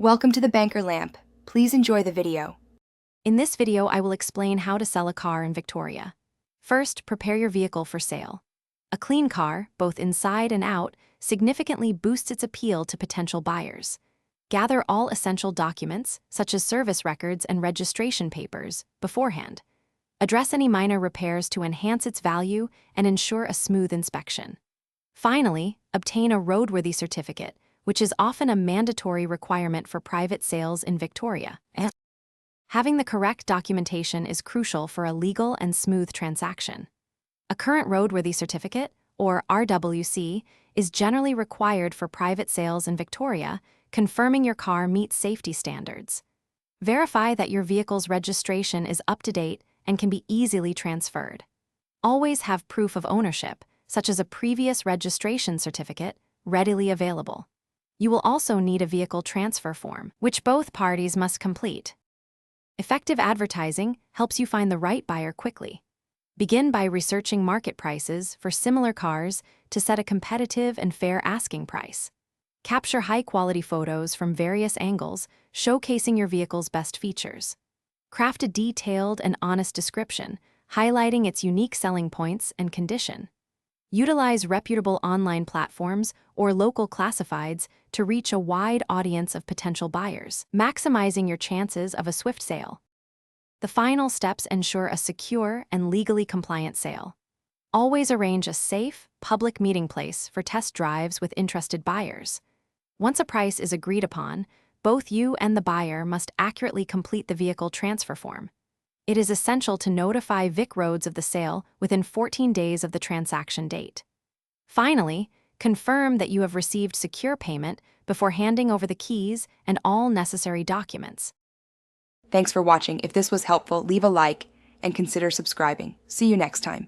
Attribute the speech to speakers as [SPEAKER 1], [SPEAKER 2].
[SPEAKER 1] Welcome to the Banker Lamp. Please enjoy the video.
[SPEAKER 2] In this video, I will explain how to sell a car in Victoria. First, prepare your vehicle for sale. A clean car, both inside and out, significantly boosts its appeal to potential buyers. Gather all essential documents, such as service records and registration papers, beforehand. Address any minor repairs to enhance its value and ensure a smooth inspection. Finally, obtain a roadworthy certificate, which is often a mandatory requirement for private sales in Victoria. Having the correct documentation is crucial for a legal and smooth transaction. A current roadworthy certificate, or RWC, is generally required for private sales in Victoria, confirming your car meets safety standards. Verify that your vehicle's registration is up to date and can be easily transferred. Always have proof of ownership, such as a previous registration certificate, readily available. You will also need a vehicle transfer form, which both parties must complete. Effective advertising helps you find the right buyer quickly. Begin by researching market prices for similar cars to set a competitive and fair asking price. Capture high-quality photos from various angles, showcasing your vehicle's best features. Craft a detailed and honest description, highlighting its unique selling points and condition. Utilize reputable online platforms or local classifieds to reach a wide audience of potential buyers, maximizing your chances of a swift sale. The final steps ensure a secure and legally compliant sale. Always arrange a safe, public meeting place for test drives with interested buyers. Once a price is agreed upon, both you and the buyer must accurately complete the vehicle transfer form. It is essential to notify VicRoads of the sale within 14 days of the transaction date. Finally, confirm that you have received secure payment before handing over the keys and all necessary documents.
[SPEAKER 1] Thanks for watching. If this was helpful, leave a like and consider subscribing. See you next time.